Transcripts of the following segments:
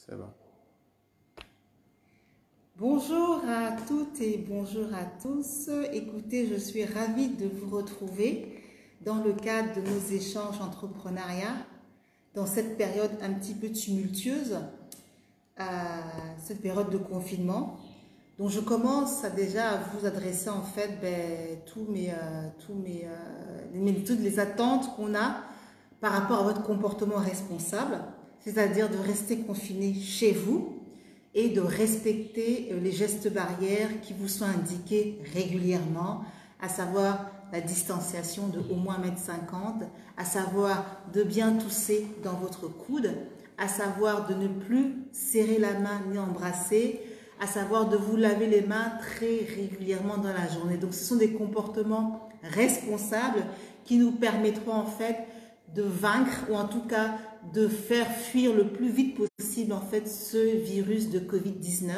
C'est bon. Bonjour à toutes et bonjour à tous. Écoutez, je suis ravie de vous retrouver dans le cadre de nos échanges entrepreneuriat dans cette période un petit peu tumultueuse, cette période de confinement. Donc je commence déjà à vous adresser en fait toutes les attentes qu'on a par rapport à votre comportement responsable, c'est-à-dire de rester confiné chez vous et de respecter les gestes barrières qui vous sont indiqués régulièrement, à savoir la distanciation de au moins 1,50 m, à savoir de bien tousser dans votre coude, à savoir de ne plus serrer la main ni embrasser, à savoir de vous laver les mains très régulièrement dans la journée. Donc ce sont des comportements responsables qui nous permettront en fait de vaincre ou en tout cas de faire fuir le plus vite possible en fait ce virus de Covid-19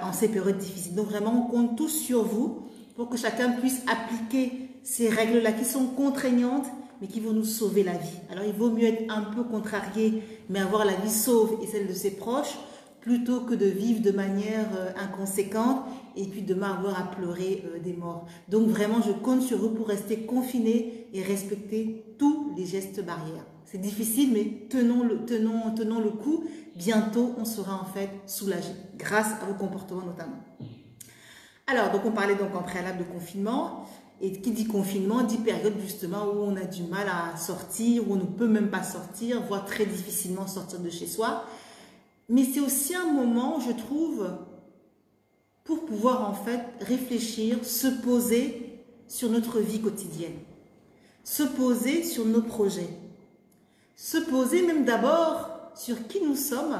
en ces périodes difficiles. Donc vraiment on compte tous sur vous pour que chacun puisse appliquer ces règles-là qui sont contraignantes mais qui vont nous sauver la vie. Alors il vaut mieux être un peu contrarié mais avoir la vie sauve et celle de ses proches plutôt que de vivre de manière inconséquente et puis demain avoir à pleurer des morts. Donc vraiment, je compte sur vous pour rester confinés et respecter tous les gestes barrières. C'est difficile, mais tenons le coup. Bientôt, on sera en fait soulagé grâce à vos comportements notamment. Alors, donc on parlait donc en préalable de confinement. Et qui dit confinement, dit période justement où on a du mal à sortir, où on ne peut même pas sortir, voire très difficilement sortir de chez soi. Mais c'est aussi un moment, je trouve, pour pouvoir en fait réfléchir, se poser sur notre vie quotidienne, se poser sur nos projets, se poser même d'abord sur qui nous sommes,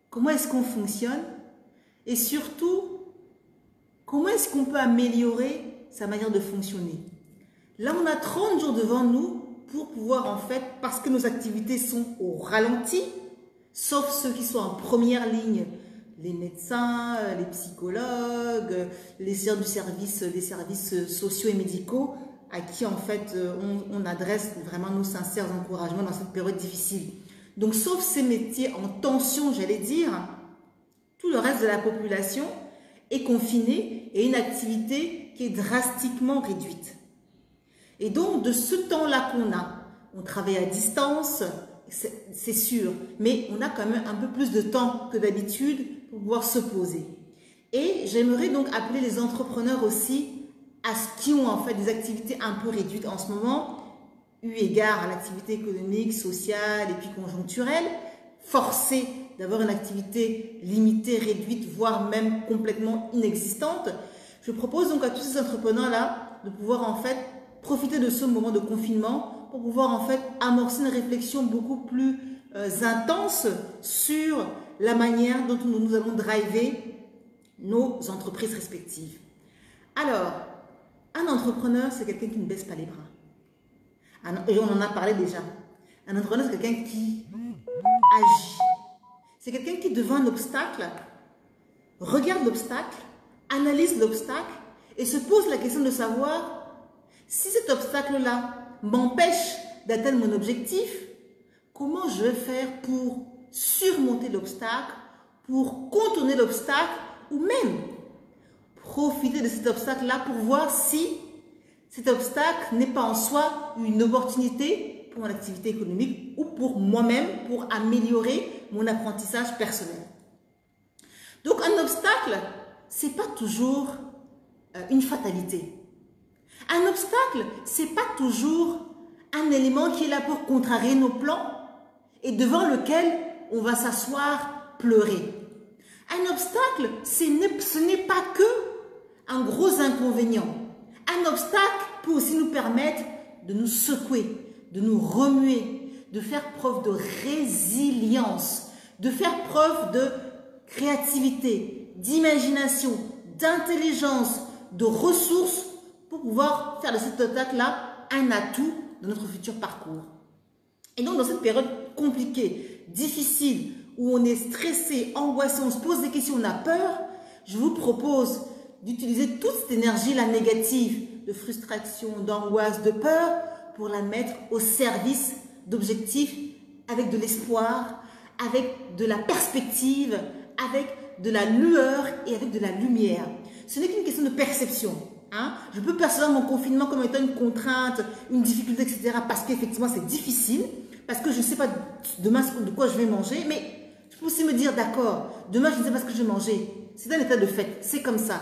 comment est-ce qu'on fonctionne et surtout, comment est-ce qu'on peut améliorer sa manière de fonctionner. Là, on a 30 jours devant nous pour pouvoir en fait, parce que nos activités sont au ralenti, sauf ceux qui sont en première ligne, les médecins, les psychologues, les services sociaux et médicaux, à qui en fait on adresse vraiment nos sincères encouragements dans cette période difficile. Donc sauf ces métiers en tension, j'allais dire, tout le reste de la population est confiné et une activité qui est drastiquement réduite. Et donc de ce temps-là qu'on a, on travaille à distance, c'est sûr, mais on a quand même un peu plus de temps que d'habitude pour pouvoir se poser. Et j'aimerais donc appeler les entrepreneurs aussi à ce qui ont en fait des activités un peu réduites en ce moment, eu égard à l'activité économique, sociale et puis conjoncturelle, forcés d'avoir une activité limitée, réduite, voire même complètement inexistante. Je propose donc à tous ces entrepreneurs-là de pouvoir en fait profiter de ce moment de confinement pour pouvoir en fait amorcer une réflexion beaucoup plus intense sur la manière dont nous allons driver nos entreprises respectives. Alors, un entrepreneur, c'est quelqu'un qui ne baisse pas les bras. Et on en a parlé déjà. Un entrepreneur, c'est quelqu'un qui agit. C'est quelqu'un qui, devant un obstacle, regarde l'obstacle, analyse l'obstacle et se pose la question de savoir si cet obstacle-là m'empêche d'atteindre mon objectif, comment je vais faire pour surmonter l'obstacle, pour contourner l'obstacle ou même profiter de cet obstacle-là pour voir si cet obstacle n'est pas en soi une opportunité pour mon activité économique ou pour moi-même, pour améliorer mon apprentissage personnel. Donc un obstacle, ce n'est pas toujours une fatalité. Un obstacle, ce n'est pas toujours un élément qui est là pour contrarier nos plans et devant lequel on va s'asseoir, pleurer. Un obstacle, ce n'est pas que un gros inconvénient. Un obstacle peut aussi nous permettre de nous secouer, de nous remuer, de faire preuve de résilience, de faire preuve de créativité, d'imagination, d'intelligence, de ressources pour pouvoir faire de cet obstacle-là un atout de notre futur parcours. Et donc, dans cette période compliquée, difficile, où on est stressé, angoissé, on se pose des questions, on a peur, je vous propose d'utiliser toute cette énergie-là négative, de frustration, d'angoisse, de peur, pour la mettre au service d'objectifs avec de l'espoir, avec de la perspective, avec de la lueur et avec de la lumière. Ce n'est qu'une question de perception. Hein? Je peux percevoir mon confinement comme étant une contrainte, une difficulté, etc. parce qu'effectivement, c'est difficile, parce que je ne sais pas demain de quoi je vais manger, mais je peux aussi me dire, d'accord, demain, je ne sais pas ce que je vais manger. C'est un état de fait, c'est comme ça.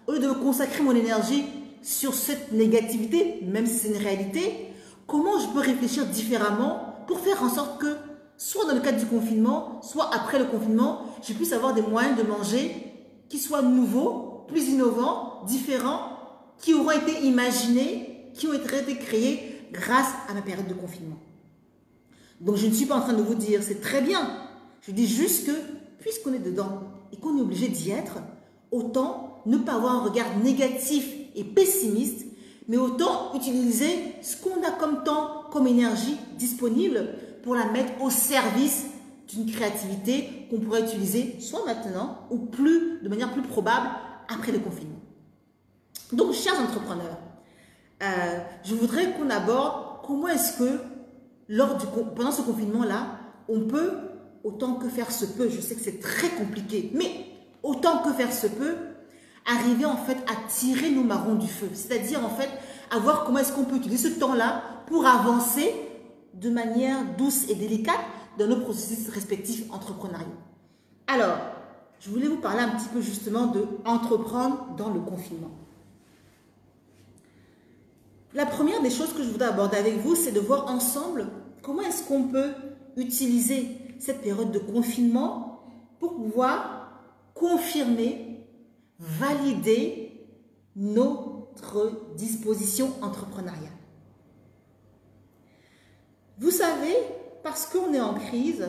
Au lieu de consacrer mon énergie sur cette négativité, même si c'est une réalité, comment je peux réfléchir différemment pour faire en sorte que, soit dans le cadre du confinement, soit après le confinement, je puisse avoir des moyens de manger qui soient nouveaux, plus innovants, différents, qui auront été imaginés, qui ont été créés grâce à ma période de confinement. Donc je ne suis pas en train de vous dire, c'est très bien. Je dis juste que, puisqu'on est dedans et qu'on est obligé d'y être, autant ne pas avoir un regard négatif et pessimiste, mais autant utiliser ce qu'on a comme temps, comme énergie disponible pour la mettre au service d'une créativité qu'on pourrait utiliser soit maintenant ou de manière plus probable après le confinement. Donc, chers entrepreneurs, je voudrais qu'on aborde comment est-ce que pendant ce confinement-là, on peut, autant que faire se peut, je sais que c'est très compliqué, mais autant que faire se peut, arriver en fait à tirer nos marrons du feu. C'est-à-dire en fait à voir comment est-ce qu'on peut utiliser ce temps-là pour avancer de manière douce et délicate dans nos processus respectifs entrepreneuriaux. Alors, je voulais vous parler un petit peu justement de entreprendre dans le confinement. La première des choses que je voudrais aborder avec vous, c'est de voir ensemble comment est-ce qu'on peut utiliser cette période de confinement pour pouvoir confirmer, valider notre disposition entrepreneuriale. Vous savez, parce qu'on est en crise,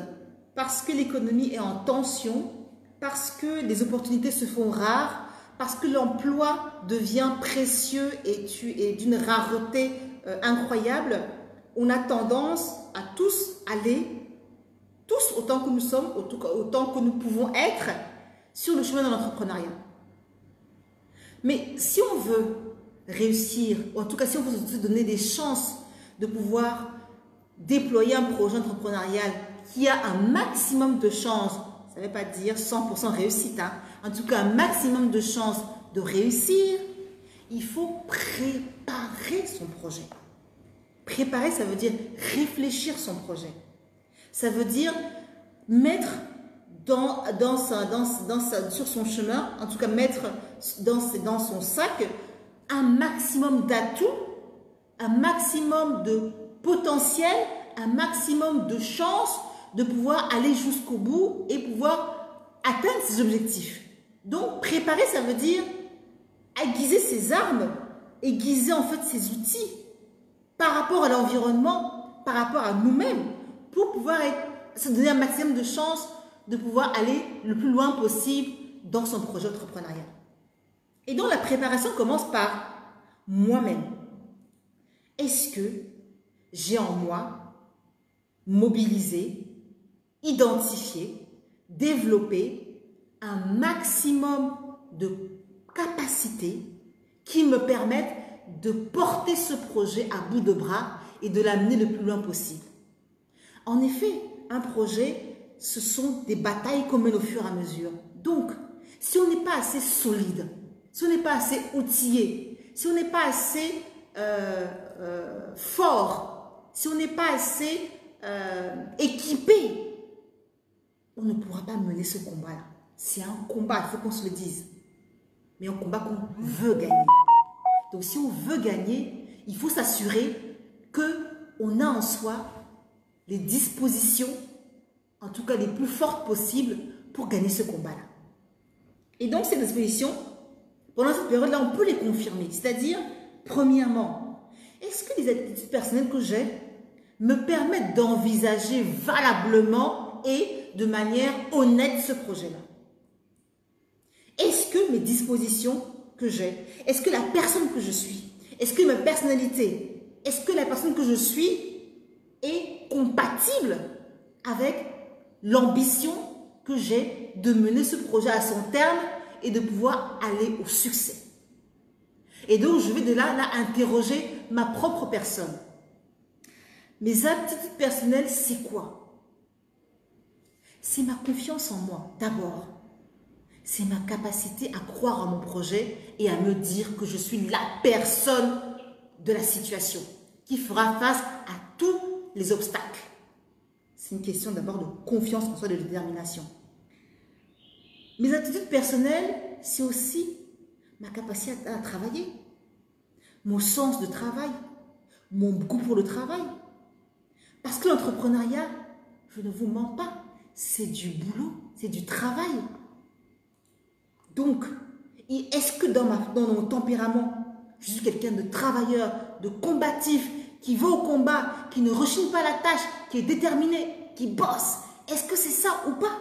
parce que l'économie est en tension, parce que les opportunités se font rares, parce que l'emploi devient précieux et d'une rareté incroyable, on a tendance à tous aller, tous autant que nous sommes, autant que nous pouvons être, sur le chemin de l'entrepreneuriat. Mais si on veut réussir, ou en tout cas si on veut se donner des chances de pouvoir déployer un projet entrepreneurial qui a un maximum de chances, ça ne veut pas dire 100% réussite, hein, en tout cas un maximum de chances de réussir, il faut préparer son projet. Préparer, ça veut dire réfléchir son projet. Ça veut dire mettre sur son chemin, en tout cas mettre dans son sac un maximum d'atouts, un maximum de potentiel, un maximum de chances de pouvoir aller jusqu'au bout et pouvoir atteindre ses objectifs. Donc, préparer, ça veut dire aiguiser ses armes, aiguiser en fait ses outils par rapport à l'environnement, par rapport à nous-mêmes, pour pouvoir se donner un maximum de chances de pouvoir aller le plus loin possible dans son projet entrepreneurial. Et donc, la préparation commence par moi-même. Est-ce que j'ai en moi mobilisé, identifié, développé un maximum de capacités qui me permettent de porter ce projet à bout de bras et de l'amener le plus loin possible. En effet, un projet, ce sont des batailles qu'on mène au fur et à mesure. Donc, si on n'est pas assez solide, si on n'est pas assez outillé, si on n'est pas assez fort, si on n'est pas assez équipé, on ne pourra pas mener ce combat-là. C'est un combat, il faut qu'on se le dise. Mais un combat qu'on veut gagner. Donc, si on veut gagner, il faut s'assurer qu'on a en soi les dispositions, en tout cas les plus fortes possibles, pour gagner ce combat-là. Et donc, ces dispositions, pendant cette période-là, on peut les confirmer. C'est-à-dire, premièrement, est-ce que les attitudes personnelles que j'ai me permettent d'envisager valablement et de manière honnête ce projet-là? Est-ce que mes dispositions que j'ai, est-ce que la personne que je suis, est-ce que ma personnalité, est-ce que la personne que je suis est compatible avec l'ambition que j'ai de mener ce projet à son terme et de pouvoir aller au succès? Et donc, je vais de là interroger ma propre personne. Mes aptitudes personnelles, c'est quoi? c'est ma confiance en moi, d'abord. C'est ma capacité à croire en mon projet et à me dire que je suis la personne de la situation qui fera face à tous les obstacles. C'est une question d'abord de confiance en soi, de détermination. Mes attitudes personnelles, c'est aussi ma capacité à travailler, mon sens de travail, mon goût pour le travail. Parce que l'entrepreneuriat, je ne vous mens pas, c'est du boulot, c'est du travail. Donc, est-ce que dans mon tempérament, je suis quelqu'un de travailleur, de combatif, qui va au combat, qui ne rechigne pas la tâche, qui est déterminé, qui bosse? Est-ce que c'est ça ou pas?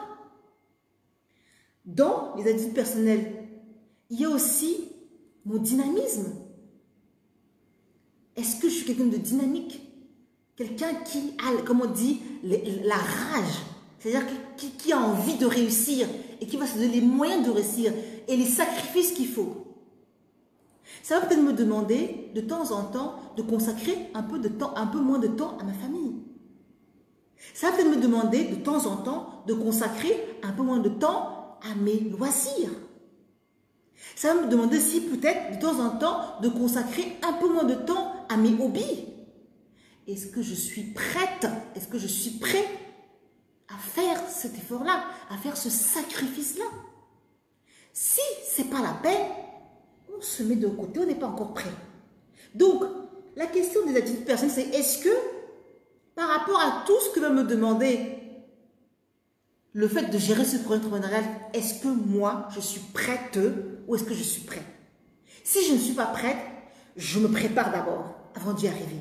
Dans les attitudes personnelles, il y a aussi mon dynamisme. Est-ce que je suis quelqu'un de dynamique? Quelqu'un qui a, comme on dit, la rage. C'est-à-dire qui a envie de réussir et qui va se donner les moyens de réussir et les sacrifices qu'il faut. Ça va peut-être me demander de temps en temps de consacrer un peu moins de temps à ma famille. Ça va peut-être me demander de temps en temps de consacrer un peu moins de temps à mes loisirs. Ça va me demander aussi peut-être de temps en temps de consacrer un peu moins de temps à mes hobbies. Est-ce que je suis prête? Est-ce que je suis prêt à faire cet effort-là, à faire ce sacrifice-là? Si ce n'est pas la peine, on se met de côté, on n'est pas encore prêt. Donc, la question des attitudes personnelles, c'est est-ce que, par rapport à tout ce que va me demander le fait de gérer ce projet entrepreneurial, est-ce que moi, je suis prête ou est-ce que je suis prête? Si je ne suis pas prête, je me prépare d'abord avant d'y arriver.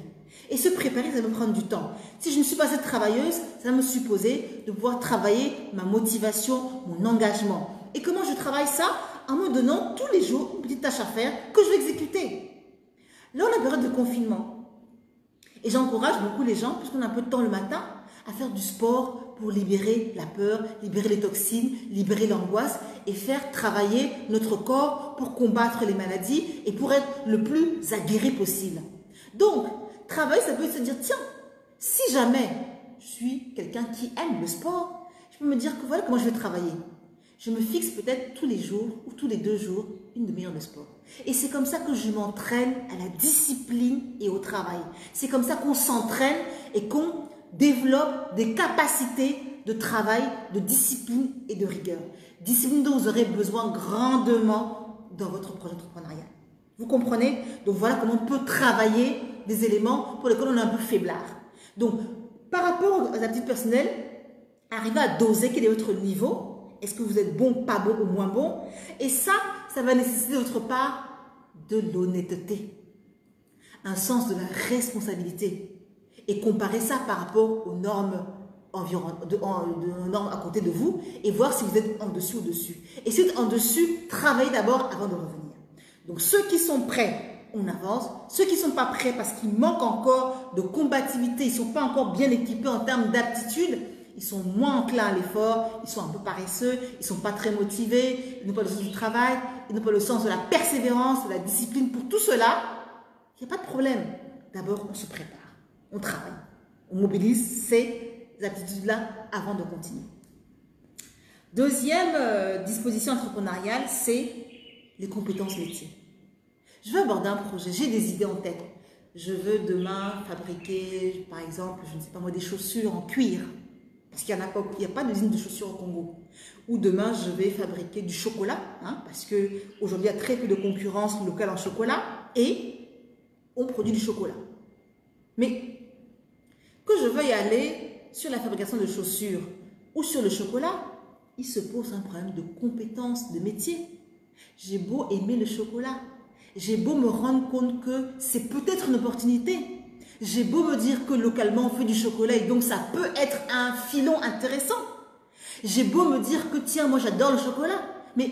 Et se préparer, ça va me prendre du temps. Si je ne suis pas assez travailleuse, ça va me supposer de pouvoir travailler ma motivation, mon engagement. Et comment je travaille ça? En me donnant tous les jours une petite tâche à faire que je vais exécuter. Là, on a la période de confinement. Et j'encourage beaucoup les gens, puisqu'on a un peu de temps le matin, à faire du sport pour libérer la peur, libérer les toxines, libérer l'angoisse et faire travailler notre corps pour combattre les maladies et pour être le plus aguerri possible. Donc, travailler, ça peut se dire, tiens, si jamais je suis quelqu'un qui aime le sport, je peux me dire que voilà comment je vais travailler. Je me fixe peut-être tous les jours ou tous les 2 jours une demi-heure de sport. Et c'est comme ça que je m'entraîne à la discipline et au travail. C'est comme ça qu'on s'entraîne et qu'on développe des capacités de travail, de discipline et de rigueur. Discipline dont vous aurez besoin grandement dans votre projet entrepreneurial. Vous comprenez? Donc voilà comment on peut travailler des éléments pour lesquels on est un peu faiblard. Donc, par rapport aux attitudes personnelles, arrivez à doser quel est votre niveau. Est-ce que vous êtes bon, pas bon ou moins bon? Et ça va nécessiter d'autre part de l'honnêteté, un sens de la responsabilité et comparer ça par rapport aux normes normes à côté de vous et voir si vous êtes en dessous ou au-dessus. Et si vous êtes en dessus, travaillez d'abord avant de revenir. Donc, ceux qui sont prêts, on avance. Ceux qui ne sont pas prêts parce qu'ils manquent encore de combativité, ils ne sont pas encore bien équipés en termes d'aptitude, ils sont moins enclins à l'effort, ils sont un peu paresseux, ils ne sont pas très motivés, ils n'ont pas le sens du travail, ils n'ont pas le sens de la persévérance, de la discipline. Pour tout cela, il n'y a pas de problème. D'abord, on se prépare, on travaille, on mobilise ces aptitudes-là avant de continuer. Deuxième disposition entrepreneuriale, c'est les compétences métiers. Je veux aborder un projet, j'ai des idées en tête. Je veux demain fabriquer, par exemple, je ne sais pas moi, des chaussures en cuir. Parce qu'il n'y a pas d'usine de chaussures au Congo. Ou demain, je vais fabriquer du chocolat. Parce qu'aujourd'hui, il y a très peu de concurrence locale en chocolat. Et on produit du chocolat. Mais que je veuille aller sur la fabrication de chaussures ou sur le chocolat, il se pose un problème de compétence, de métier. J'ai beau aimer le chocolat. J'ai beau me rendre compte que c'est peut-être une opportunité. J'ai beau me dire que localement on fait du chocolat et donc ça peut être un filon intéressant. J'ai beau me dire que tiens, moi j'adore le chocolat. Mais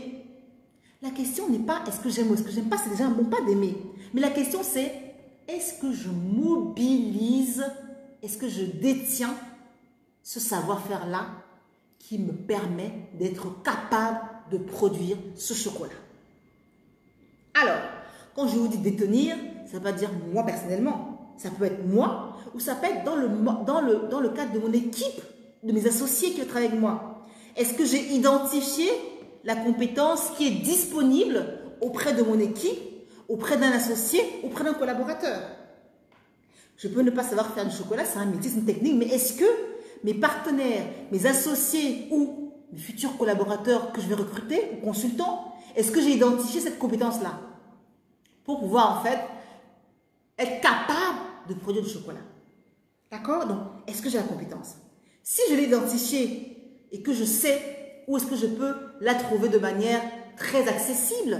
la question n'est pas est-ce que j'aime ou est-ce que j'aime pas, c'est déjà un bon pas d'aimer. Mais la question c'est est-ce que je mobilise, est-ce que je détiens ce savoir-faire-là qui me permet d'être capable de produire ce chocolat. Alors, quand je vous dis détenir, ça ne veut pas dire moi personnellement. Ça peut être moi ou ça peut être dans le cadre de mon équipe, de mes associés qui travaillent avec moi. Est-ce que j'ai identifié la compétence qui est disponible auprès de mon équipe, auprès d'un associé, auprès d'un collaborateur? Je peux ne pas savoir faire du chocolat, c'est un métier, c'est une technique, mais est-ce que mes partenaires, mes associés ou mes futurs collaborateurs que je vais recruter ou consultants, est-ce que j'ai identifié cette compétence-là pour pouvoir en fait être capable de produire du chocolat? D'accord? Donc, est-ce que j'ai la compétence? Si je l'ai identifiée et que je sais où est-ce que je peux la trouver de manière très accessible,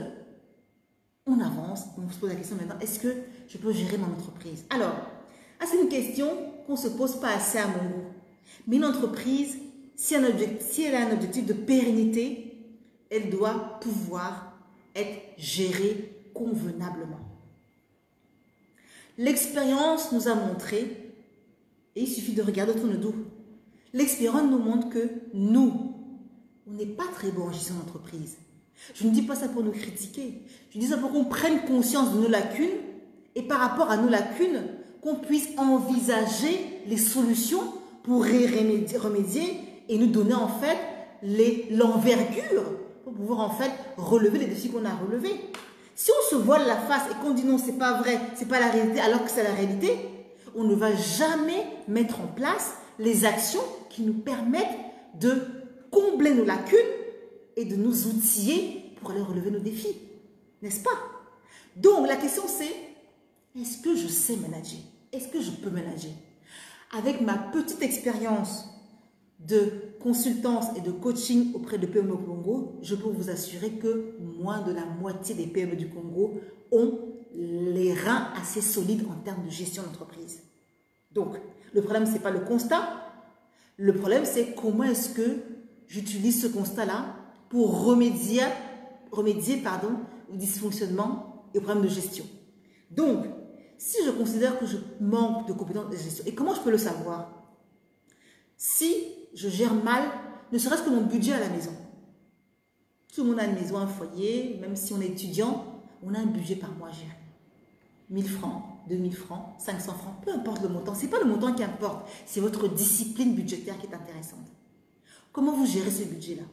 on avance, on se pose la question maintenant, est-ce que je peux gérer mon entreprise? Alors, c'est une question qu'on ne se pose pas assez à mon goût. Mais une entreprise, si elle a un objectif de pérennité, elle doit pouvoir être gérée convenablement. L'expérience nous a montré, et il suffit de regarder autour de nous, l'expérience nous montre que nous, on n'est pas très bon en gestion d'entreprise. Je ne dis pas ça pour nous critiquer, je dis ça pour qu'on prenne conscience de nos lacunes et par rapport à nos lacunes, qu'on puisse envisager les solutions pour y remédier et nous donner en fait l'envergure pour pouvoir en fait relever les défis qu'on a relevés. Si on se voile la face et qu'on dit non, c'est pas vrai, c'est pas la réalité, alors que c'est la réalité, on ne va jamais mettre en place les actions qui nous permettent de combler nos lacunes et de nous outiller pour aller relever nos défis. N'est-ce pas? Donc, la question c'est, est-ce que je sais manager? Est-ce que je peux manager? Avec ma petite expérience de consultance et de coaching auprès de PME au Congo, je peux vous assurer que moins de la moitié des PME du Congo ont les reins assez solides en termes de gestion d'entreprise. Donc, le problème, ce n'est pas le constat. Le problème, c'est comment est-ce que j'utilise ce constat-là pour remédier au dysfonctionnement et au problème de gestion. Donc, si je considère que je manque de compétences de gestion, et comment je peux le savoir? Si je gère mal, ne serait-ce que mon budget à la maison. Tout le monde a une maison, un foyer, même si on est étudiant, on a un budget par mois à gérer. 1000 francs, 2000 francs, 500 francs, peu importe le montant. Ce n'est pas le montant qui importe, c'est votre discipline budgétaire qui est intéressante. Comment vous gérez ce budget-là?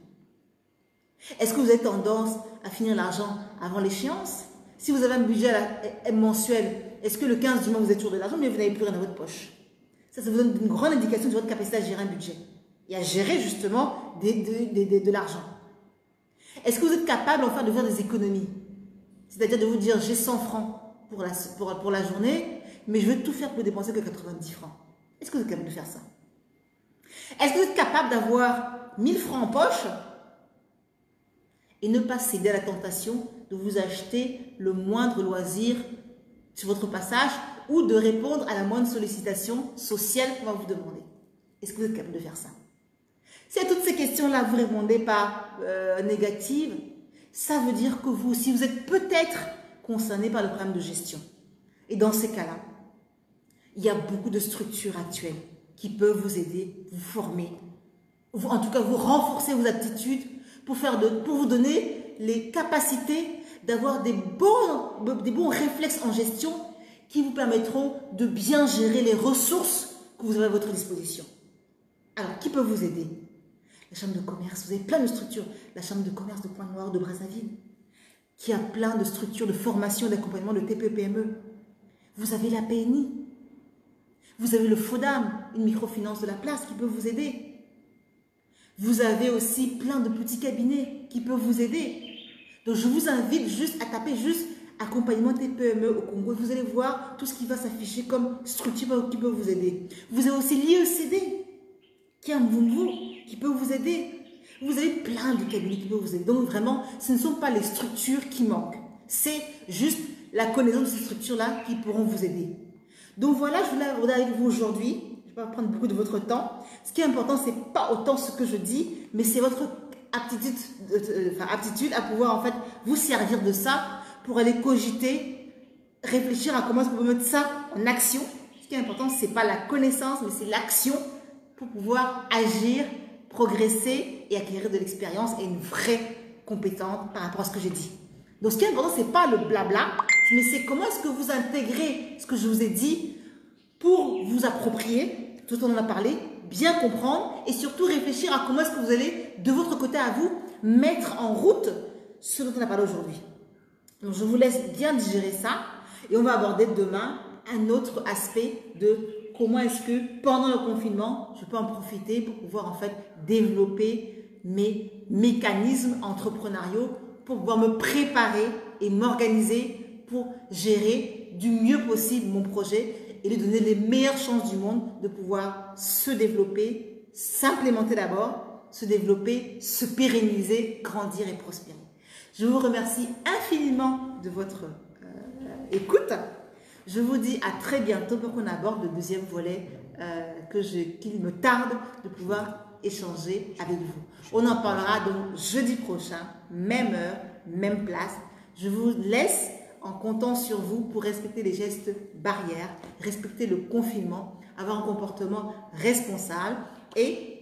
Est-ce que vous avez tendance à finir l'argent avant l'échéance? Si vous avez un budget mensuel, est-ce que le 15 du mois vous êtes toujours de l'argent, mais vous n'avez plus rien dans votre poche? Ça vous donne une grande indication de votre capacité à gérer un budget et à gérer justement de l'argent. Est-ce que vous êtes capable enfin de faire des économies? C'est-à-dire de vous dire j'ai 100 francs pour la journée, mais je vais tout faire pour dépenser que 90 francs. Est-ce que vous êtes capable de faire ça? Est-ce que vous êtes capable d'avoir 1000 francs en poche et ne pas céder à la tentation de vous acheter le moindre loisir sur votre passage ou de répondre à la moindre sollicitation sociale qu'on va vous demander? Est-ce que vous êtes capable de faire ça? Si à toutes ces questions-là, vous répondez par négative, ça veut dire que vous aussi, vous êtes peut-être concerné par le problème de gestion. Et dans ces cas-là, il y a beaucoup de structures actuelles qui peuvent vous aider, vous former, en tout cas vous renforcer vos aptitudes pour vous donner les capacités d'avoir des bons réflexes en gestion qui vous permettront de bien gérer les ressources que vous avez à votre disposition. Alors, qui peut vous aider? La chambre de commerce, vous avez plein de structures. La chambre de commerce de Pointe-Noire, de Brazzaville, qui a plein de structures de formation et d'accompagnement de TPE-PME. Vous avez la PNI. Vous avez le FODAM, une microfinance de la place qui peut vous aider. Vous avez aussi plein de petits cabinets qui peuvent vous aider. Donc, je vous invite juste à taper accompagnement TPE-PME au Congo. Vous allez voir tout ce qui va s'afficher comme structure qui peut vous aider. Vous avez aussi l'IECD, qui est un Mbungu, qui peut vous aider. Vous avez plein de cabinets qui peuvent vous aider. Donc, vraiment, ce ne sont pas les structures qui manquent. C'est juste la connaissance de ces structures-là qui pourront vous aider. Donc, voilà, je voulais aborder avec vous aujourd'hui. Je ne vais pas prendre beaucoup de votre temps. Ce qui est important, ce n'est pas autant ce que je dis, mais c'est votre aptitude à pouvoir en fait vous servir de ça pour aller cogiter, réfléchir à comment est-ce qu'on peut mettre ça en action. Ce qui est important, ce n'est pas la connaissance, mais c'est l'action pour pouvoir agir, progresser et acquérir de l'expérience et une vraie compétence par rapport à ce que j'ai dit. Donc, ce qui est important, ce n'est pas le blabla, mais c'est comment est-ce que vous intégrez ce que je vous ai dit pour vous approprier, tout on en a parlé, bien comprendre et surtout réfléchir à comment est-ce que vous allez, de votre côté à vous, mettre en route ce dont on a parlé aujourd'hui. Donc, je vous laisse bien digérer ça et on va aborder demain un autre aspect de comment est-ce que pendant le confinement, je peux en profiter pour pouvoir en fait développer mes mécanismes entrepreneuriaux pour pouvoir me préparer et m'organiser pour gérer du mieux possible mon projet et lui donner les meilleures chances du monde de pouvoir se développer, s'implémenter d'abord, se développer, se pérenniser, grandir et prospérer. Je vous remercie infiniment de votre écoute. Je vous dis à très bientôt pour qu'on aborde le deuxième volet qu'il me tarde de pouvoir échanger avec vous. On en parlera donc jeudi prochain, même heure, même place. Je vous laisse en comptant sur vous pour respecter les gestes barrières, respecter le confinement, avoir un comportement responsable. Et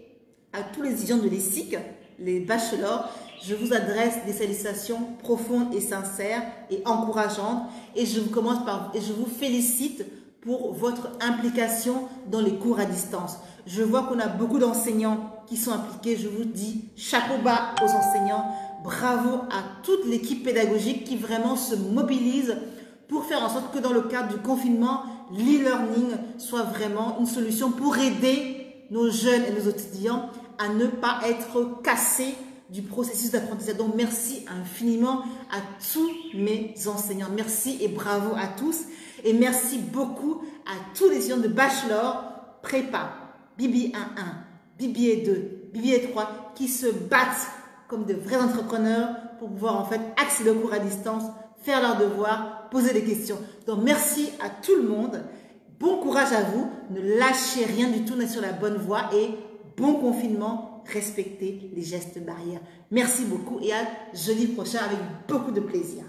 à tous les étudiants de l'ESSIC, les bachelors, je vous adresse des salutations profondes et sincères et encourageantes. Et je vous félicite pour votre implication dans les cours à distance. Je vois qu'on a beaucoup d'enseignants qui sont impliqués. Je vous dis chapeau bas aux enseignants. Bravo à toute l'équipe pédagogique qui vraiment se mobilise pour faire en sorte que dans le cadre du confinement, l'e-learning soit vraiment une solution pour aider nos jeunes et nos étudiants à ne pas être cassés du processus d'apprentissage. Donc, merci infiniment à tous mes enseignants. Merci et bravo à tous. Et merci beaucoup à tous les étudiants de bachelor, prépa, BBA 1, BBA 2, BBA 3 qui se battent comme de vrais entrepreneurs pour pouvoir en fait accéder aux cours à distance, faire leurs devoirs, poser des questions. Donc, merci à tout le monde. Bon courage à vous. Ne lâchez rien du tout, on est sur la bonne voie et bon confinement. Respectez les gestes barrières. Merci beaucoup et à jeudi prochain avec beaucoup de plaisir.